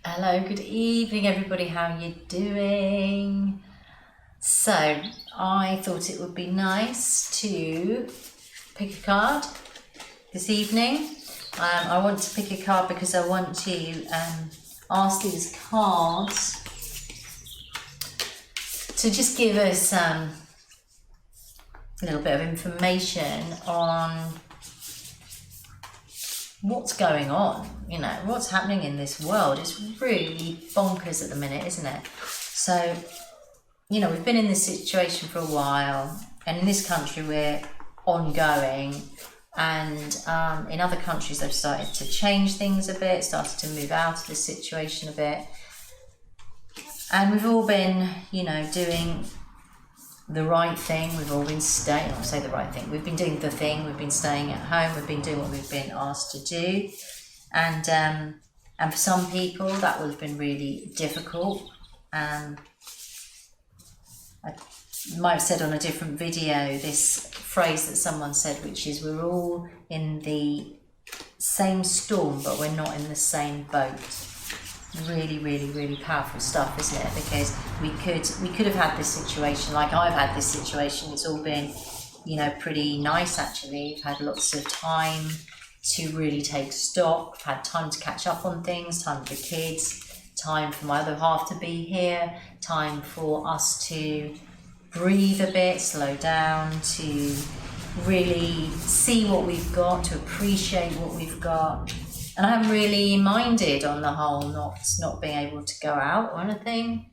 Hello, good evening everybody, how are you doing? So, I thought it would be nice to pick a card this evening. I want to pick a card because I want to ask these cards to just give us a little bit of information on what's going on, what's happening in this world. It's really bonkers at the minute, isn't it? So, we've been in this situation for a while, and in this country we're ongoing, and in other countries they've started to change things a bit, started to move out of this situation a bit, and we've all been, doing the right thing. We've all been staying, I'll say the right thing, we've been doing the thing, we've been staying at home, we've been doing what we've been asked to do, and for some people that would have been really difficult. I might have said on a different video this phrase that someone said, which is, we're all in the same storm but we're not in the same boat. Really, really, really powerful stuff, isn't it? Because we could have had this situation, like I've had this situation. It's all been, pretty nice actually. I've had lots of time to really take stock. I've had time to catch up on things, time with the kids, time for my other half to be here, time for us to breathe a bit, slow down, to really see what we've got, to appreciate what we've got. And I haven't really minded on the whole not being able to go out or anything.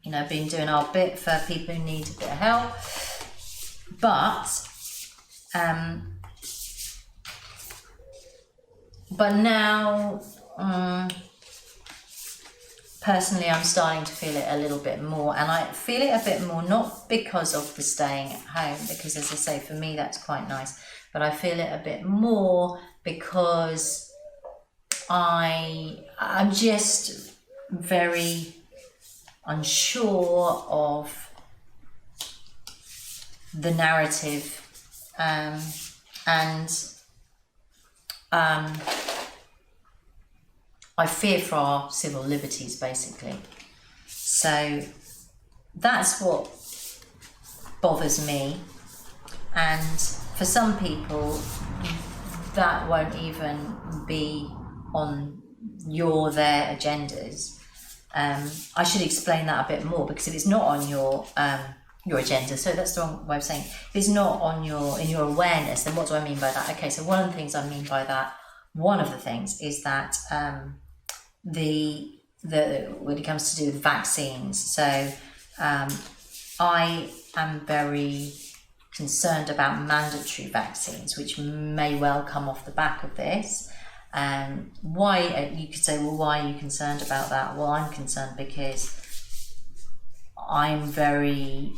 Been doing our bit for people who need a bit of help. But now, personally, I'm starting to feel it a little bit more, and I feel it a bit more not because of the staying at home, because as I say, for me that's quite nice, but I feel it a bit more because I'm just very unsure of the narrative, and I fear for our civil liberties, basically. So that's what bothers me, and for some people that won't even be on their agendas. I should explain that a bit more, because if it's not on your agenda, so that's the wrong way of saying it. If it's not on in your awareness, then what do I mean by that? Okay, so one of the things I mean by that, one of the things is that when it comes to do with vaccines, so I am very concerned about mandatory vaccines, which may well come off the back of this. Why, you could say, well, why are you concerned about that? Well, I'm concerned because I'm very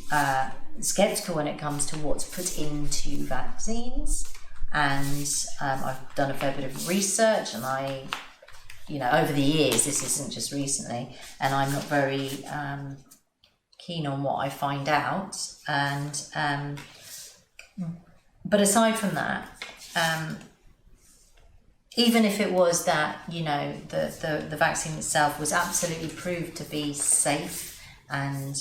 skeptical when it comes to what's put into vaccines, and I've done a fair bit of research, and over the years, this isn't just recently, and I'm not very keen on what I find out, and but aside from that, even if it was that, the vaccine itself was absolutely proved to be safe and,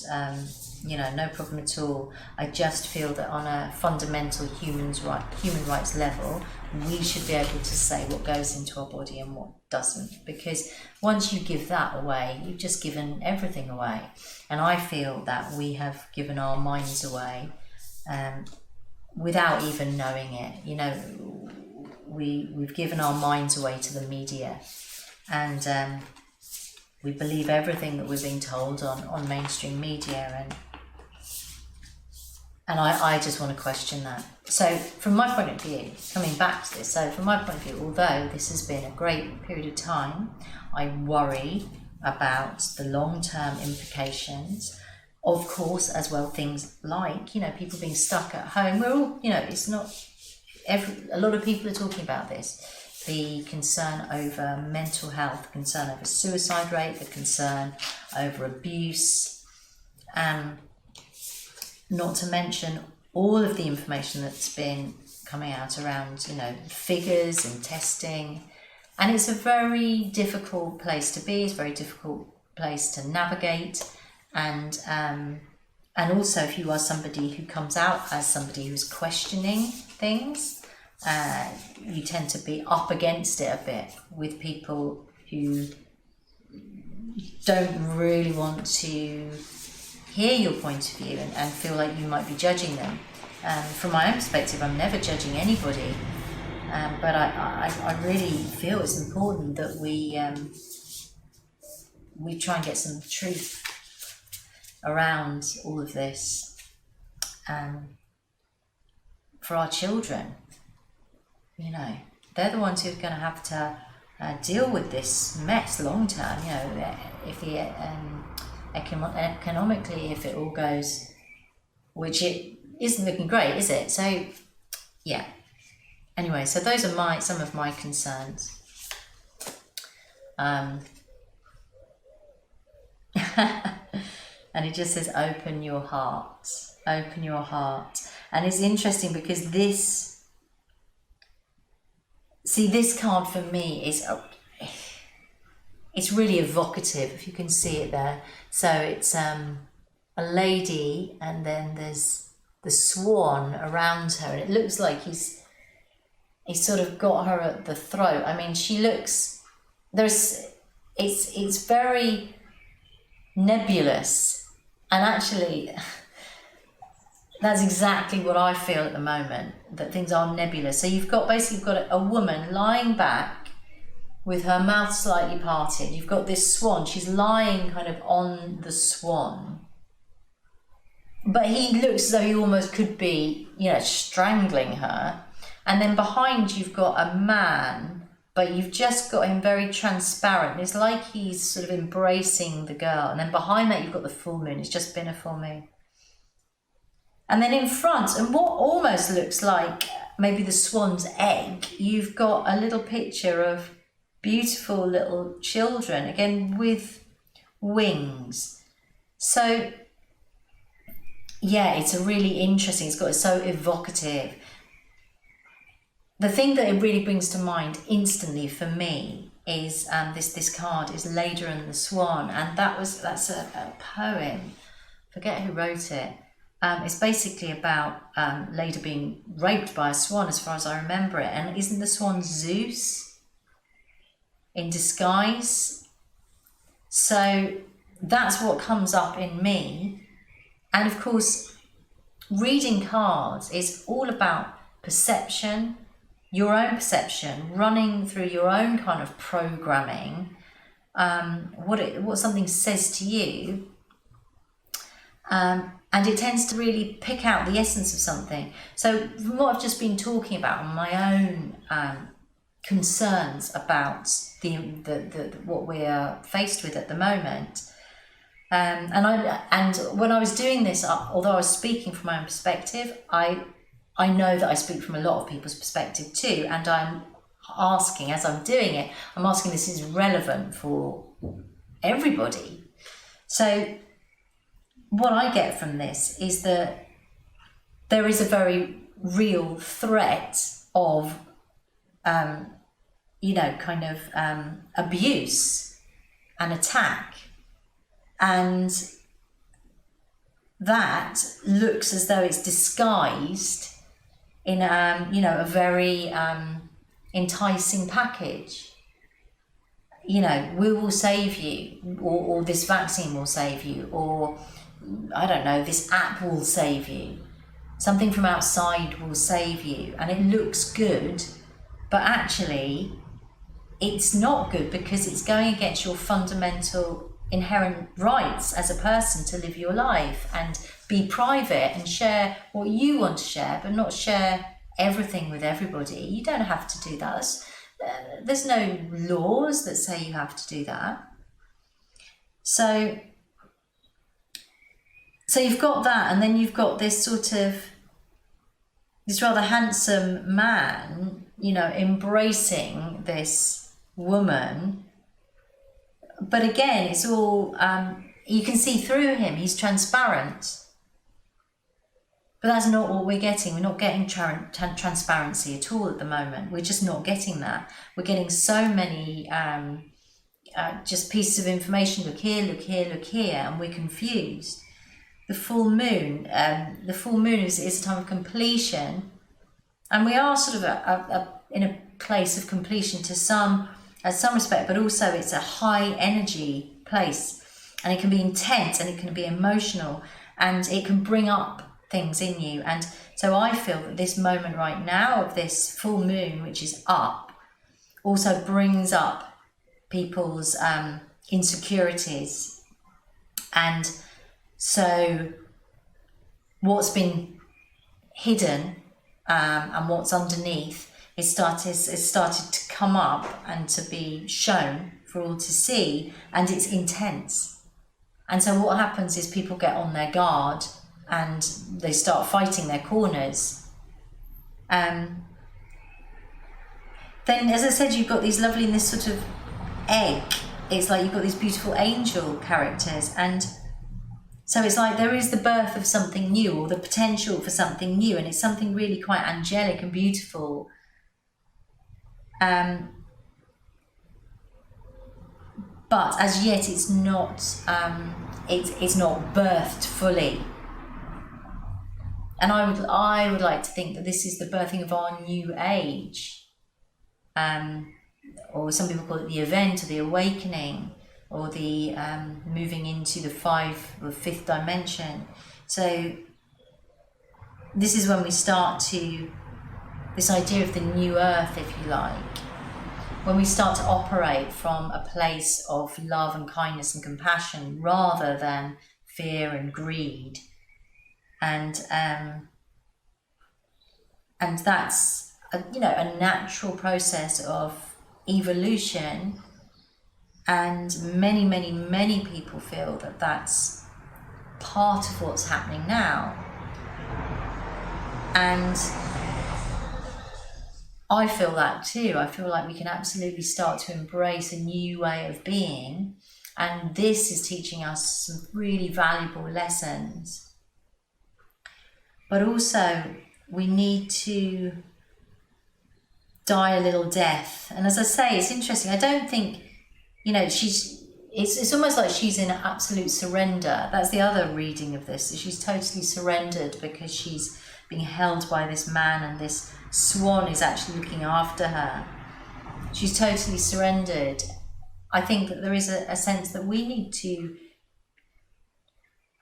no problem at all, I just feel that on a fundamental human rights level, we should be able to say what goes into our body and what doesn't. Because once you give that away, you've just given everything away. And I feel that we have given our minds away without even knowing it. We've given our minds away to the media, and we believe everything that we're being told on mainstream media, and I just want to question that. So from my point of view, coming back to this, from my point of view, although this has been a great period of time, I worry about the long-term implications. Of course, as well, things like, people being stuck at home. We're all, it's not... a lot of people are talking about this. The concern over mental health, concern over suicide rate, the concern over abuse, not to mention all of the information that's been coming out around, figures and testing, And it's a very difficult place to be. It's a very difficult place to navigate. And also, if you are somebody who comes out as somebody who's questioning things, you tend to be up against it a bit with people who don't really want to hear your point of view and feel like you might be judging them. From my own perspective, I'm never judging anybody, but I really feel it's important that we try and get some truth around all of this for our children. You know, they're the ones who are going to have to deal with this mess long term. You know, if the economically, if it all goes, which it isn't looking great, is it? So, yeah. Anyway, so those are some of my concerns. And it just says, open your heart, open your heart. And it's interesting because this card for me is, it's really evocative, if you can see it there. So it's a lady, and then there's the swan around her, and it looks like he's sort of got her at the throat. I mean, she looks, it's very nebulous. And actually, that's exactly what I feel at the moment, that things are nebulous. So you've got a woman lying back with her mouth slightly parted. You've got this swan. She's lying kind of on the swan. But he looks as though he almost could be, strangling her. And then behind you've got a man, but you've just got him very transparent. It's like he's sort of embracing the girl. And then behind that, you've got the full moon. It's just been a full moon. And then in front, and what almost looks like maybe the swan's egg, you've got a little picture of beautiful little children, again with wings. So, yeah, it's a really interesting, it's so evocative. The thing that it really brings to mind instantly for me is this card is Leda and the Swan, and that's a poem. Forget who wrote it. It's basically about Leda being raped by a swan, as far as I remember it. And isn't the swan Zeus in disguise? So that's what comes up in me. And of course, reading cards is all about perception. Your own perception, running through your own kind of programming, what something says to you, and it tends to really pick out the essence of something. So from what I've just been talking about, my own concerns about the what we are faced with at the moment, and when I was doing this, although I was speaking from my own perspective, I know that I speak from a lot of people's perspective too, and I'm asking, as I'm doing it, this is relevant for everybody. So what I get from this is that there is a very real threat of, abuse and attack, and that looks as though it's disguised in a very enticing package. We will save you, or this vaccine will save you, or I don't know, this app will save you, something from outside will save you, and it looks good, but actually it's not good, because it's going against your fundamental inherent rights as a person to live your life and be private and share what you want to share, but not share everything with everybody. You don't have to do that. There's no laws that say you have to do that. So you've got that, and then you've got this rather handsome man, embracing this woman. But again, it's all, you can see through him, he's transparent. But that's not what we're getting. We're not getting transparency at all at the moment. We're just not getting that. We're getting so many just pieces of information. Look here, look here, look here, and we're confused. The full moon is a time of completion, and we are sort of in a place of completion to some respect, but also it's a high energy place, and it can be intense, and it can be emotional, and it can bring up things in you. And so I feel that this moment right now of this full moon, which is up, also brings up people's insecurities. And so what's been hidden and what's underneath is started to come up and to be shown for all to see, and it's intense. And so what happens is people get on their guard and they start fighting their corners. Then, as I said, you've got these lovely, in this sort of egg, it's like you've got these beautiful angel characters, and so it's like there is the birth of something new, or the potential for something new, and it's something really quite angelic and beautiful. But as yet it's not it's not birthed fully. And I would like to think that this is the birthing of our new age. Or some people call it the event, or the awakening, or the moving into the fifth dimension. So this is when we start to, this idea of the new earth, if you like, when we start to operate from a place of love and kindness and compassion rather than fear and greed. And that's a natural process of evolution, and many people feel that that's part of what's happening now. And I feel that too. I feel like we can absolutely start to embrace a new way of being, and this is teaching us some really valuable lessons. But also we need to die a little death. And as I say, it's interesting. I don't think, it's almost like she's in absolute surrender. That's the other reading of this. She's totally surrendered because she's being held by this man, and this swan is actually looking after her. She's totally surrendered. I think that there is a sense that we need to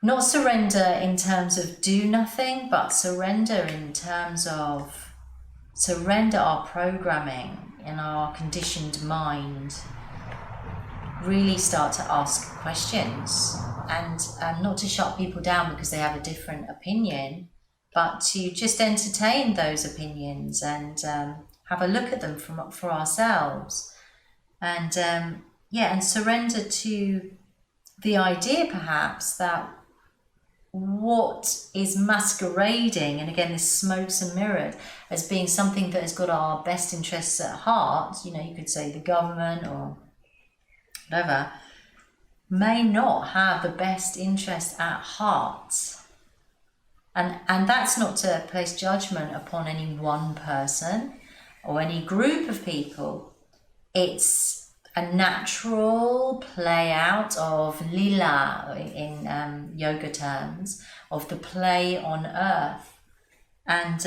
not surrender in terms of do nothing, but surrender in terms of surrender our programming in our conditioned mind. Really start to ask questions, and not to shut people down because they have a different opinion, but to just entertain those opinions and have a look at them for ourselves, and and surrender to the idea perhaps that what is masquerading, and again this smokes and mirrored, as being something that has got our best interests at heart, you could say the government or whatever, may not have the best interest at heart. And that's not to place judgment upon any one person or any group of people. It's a natural play out of lila in yoga terms, of the play on earth. And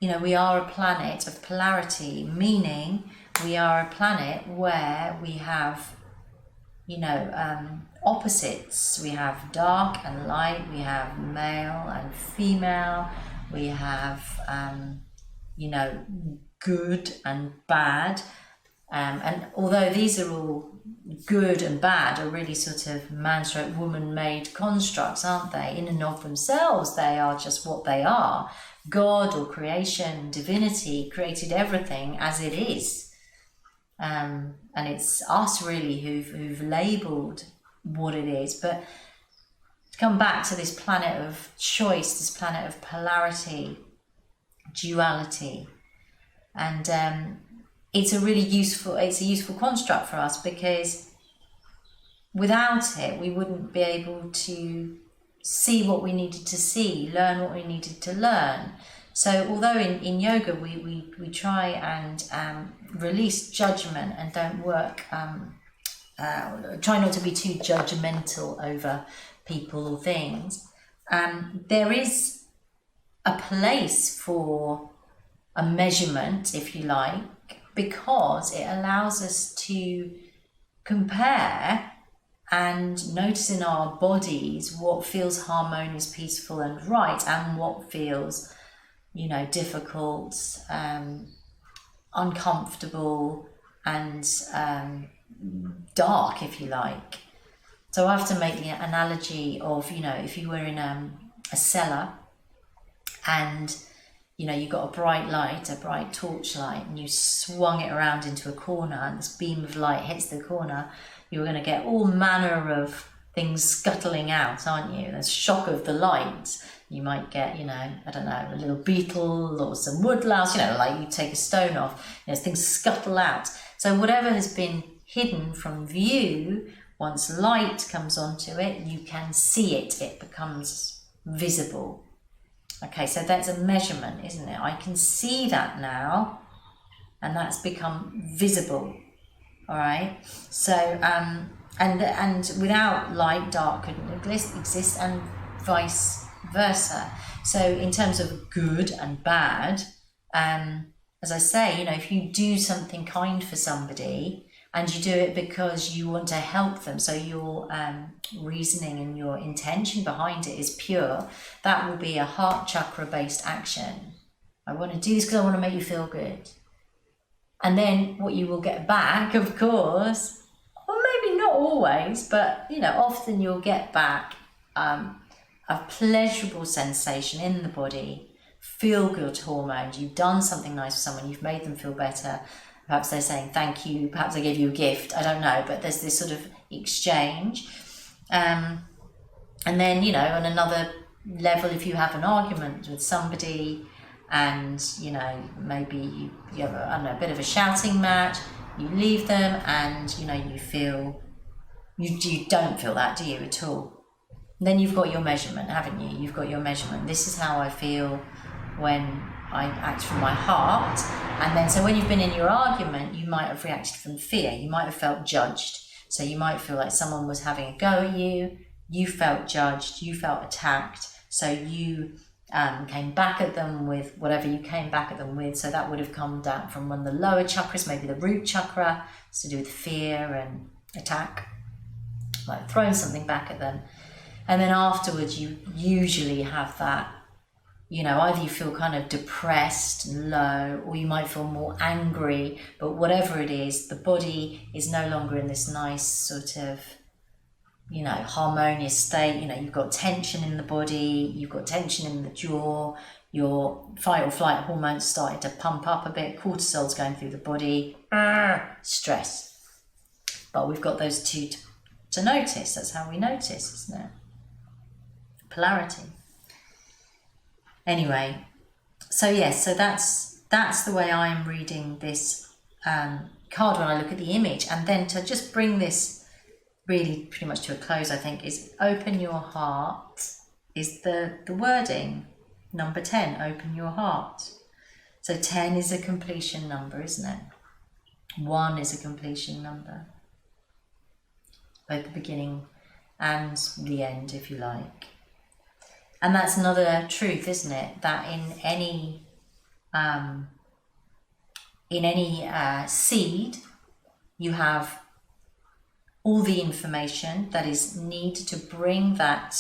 we are a planet of polarity, meaning we are a planet where we have opposites. We have dark and light, we have male and female, we have good and bad. And although these are all good and bad, are really sort of man-woman-made constructs, aren't they? In and of themselves, they are just what they are. God or creation, divinity created everything as it is. And it's us really who've labelled what it is. But to come back to this planet of choice, this planet of polarity, duality, and it's a useful construct for us, because without it we wouldn't be able to see what we needed to see, learn what we needed to learn. So although in yoga we try and release judgment and don't work, try not to be too judgmental over people or things, there is a place for a measurement, if you like, because it allows us to compare and notice in our bodies what feels harmonious, peaceful and right, and what feels, difficult, uncomfortable and dark, if you like. So I have to make the analogy of, if you were in a cellar and you got a bright light, a bright torchlight, and you swung it around into a corner, and this beam of light hits the corner, you're going to get all manner of things scuttling out, aren't you? The shock of the light. You might get, a little beetle or some woodlouse, like you take a stone off, things scuttle out. So whatever has been hidden from view, once light comes onto it, you can see it. It becomes visible. Okay, so that's a measurement, isn't it? I can see that now, and that's become visible. All right. So and without light, dark couldn't exist, and vice versa. So in terms of good and bad, as I say, if you do something kind for somebody and you do it because you want to help them, so your reasoning and your intention behind it is pure, that will be a heart chakra based action. I want to do this because I want to make you feel good. And then what you will get back, of course, or maybe not always, but often you'll get back a pleasurable sensation in the body, feel good hormones. You've done something nice for someone, you've made them feel better. Perhaps they're saying thank you, perhaps they gave you a gift, I don't know, but there's this sort of exchange. And then, on another level, if you have an argument with somebody and, maybe you have a bit of a shouting match, you leave them and, you feel, you don't feel that, do you, at all? And then you've got your measurement, haven't you? You've got your measurement. This is how I feel when I act from my heart. And then, so when you've been in your argument, you might have reacted from fear. You might have felt judged. So you might feel like someone was having a go at you. You felt judged. You felt attacked. So you came back at them with whatever you came back at them with. So that would have come down from one of the lower chakras, maybe the root chakra. It's to do with fear and attack, like throwing something back at them. And then afterwards, you usually have that, either you feel kind of depressed and low, or you might feel more angry, but whatever it is, the body is no longer in this nice sort of, harmonious state. You've got tension in the body, you've got tension in the jaw, your fight or flight hormones started to pump up a bit, cortisol's going through the body, stress. But we've got those two to notice. That's how we notice, isn't it? Polarity. Anyway, so yes, so that's the way I'm reading this card when I look at the image. And then to just bring this really pretty much to a close, I think, is open your heart is the wording. Number 10, open your heart. So 10 is a completion number, isn't it? 1 is a completion number. Both the beginning and the end, if you like. And that's another truth, isn't it? That in any seed, you have all the information that is needed to bring that,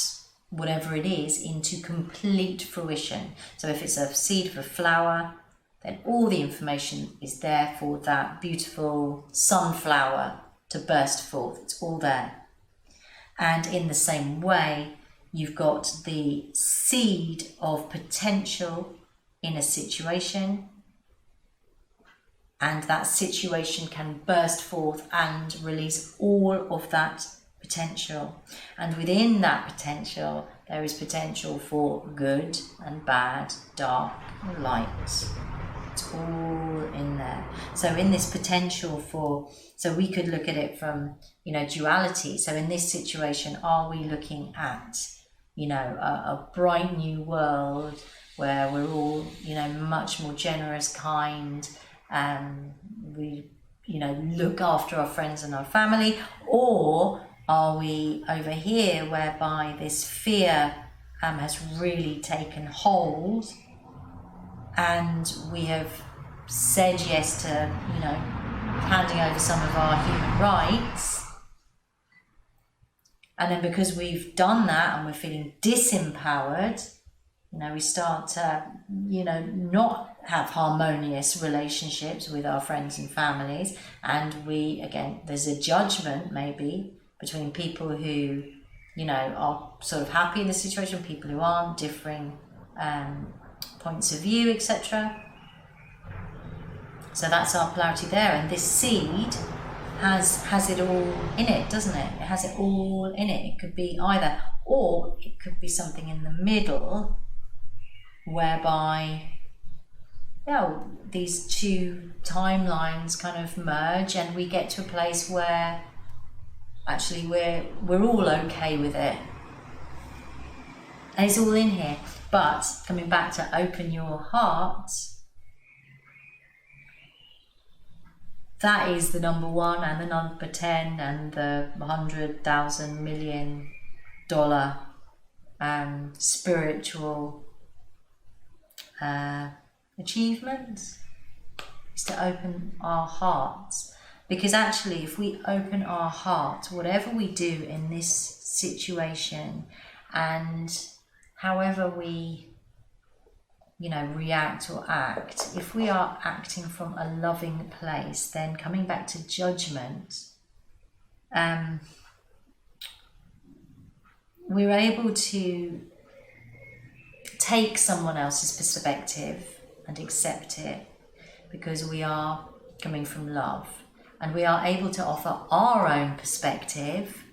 whatever it is, into complete fruition. So if it's a seed of a flower, then all the information is there for that beautiful sunflower to burst forth. It's all there. And in the same way, you've got the seed of potential in a situation, and that situation can burst forth and release all of that potential. And within that potential, there is potential for good and bad, dark and light. It's all in there. So in this potential for, so we could look at it from, duality. So in this situation, are we looking at, a bright new world where we're all, much more generous, kind, we, look after our friends and our family? Or are we over here whereby this fear has really taken hold, and we have said yes to, handing over some of our human rights, and then because we've done that and we're feeling disempowered, we start to, not have harmonious relationships with our friends and families, and there's a judgment maybe between people who, are sort of happy in the situation, people who aren't, differing points of view, etc. So that's our polarity there, and this seed has it all in it, doesn't it? It has it all in it. It could be either, or it could be something in the middle, whereby these two timelines kind of merge, and we get to a place where actually we're all okay with it, and it's all in here. But coming back to open your heart, that is the number one and the number 10 and the $100,000 million spiritual achievement, is to open our hearts. Because actually, if we open our hearts, whatever we do in this situation, and however we react or act, if we are acting from a loving place, then coming back to judgment, we're able to take someone else's perspective and accept it, because we are coming from love, and we are able to offer our own perspective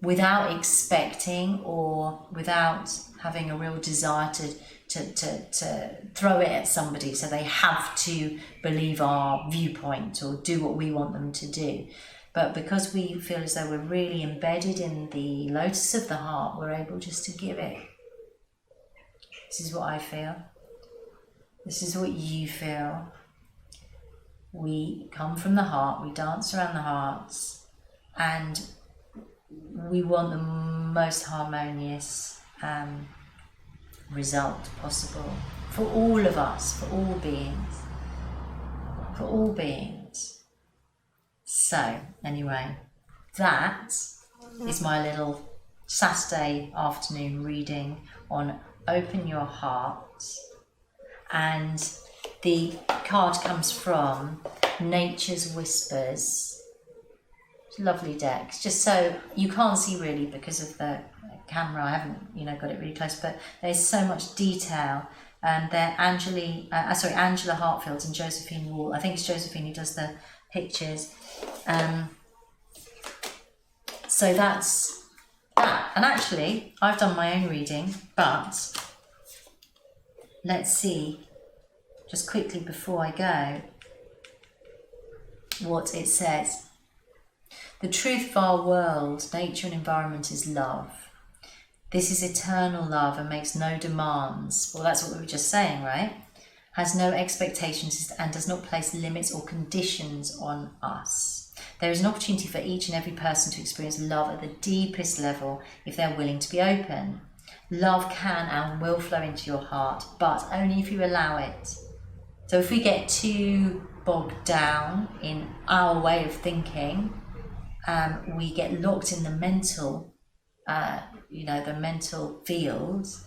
without expecting or without having a real desire to throw it at somebody so they have to believe our viewpoint or do what we want them to do. But because we feel as though we're really embedded in the lotus of the heart, we're able just to give it. This is what I feel. This is what you feel. We come from the heart, we dance around the hearts, and we want the most harmonious result possible for all of us, for all beings. For all beings. So, anyway, that is my little Saturday afternoon reading on Open Your Heart. And the card comes from Nature's Whispers. Lovely deck, just so you can't see really because of the camera. I haven't got it really close, but there's so much detail. They're Angela Hartfield and Josephine Wall. I think it's Josephine who does the pictures. So that's that. And actually, I've done my own reading, but let's see, just quickly before I go, what it says. The truth of our world, nature and environment, is love. This is eternal love and makes no demands. Well, that's what we were just saying, right? Has no expectations and does not place limits or conditions on us. There is an opportunity for each and every person to experience love at the deepest level if they're willing to be open. Love can and will flow into your heart, but only if you allow it. So if we get too bogged down in our way of thinking, we get locked in the mental, the mental fields,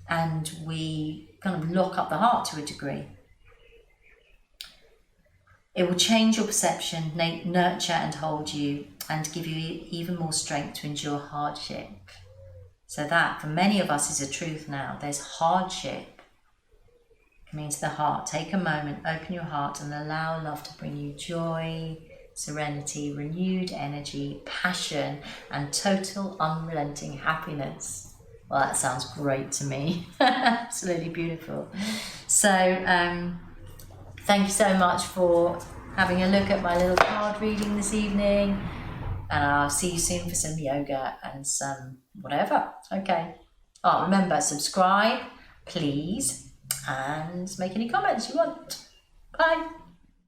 and we kind of lock up the heart to a degree. It will change your perception, nurture and hold you, and give you even more strength to endure hardship. So that, for many of us, is a truth now. There's hardship coming into the heart. Take a moment, open your heart, and allow love to bring you joy, serenity, renewed energy, passion, and total unrelenting happiness. Well, that sounds great to me. Absolutely beautiful. So, thank you so much for having a look at my little card reading this evening. and I'll see you soon for some yoga and some whatever. Okay. Oh, remember, subscribe, please, and make any comments you want. Bye.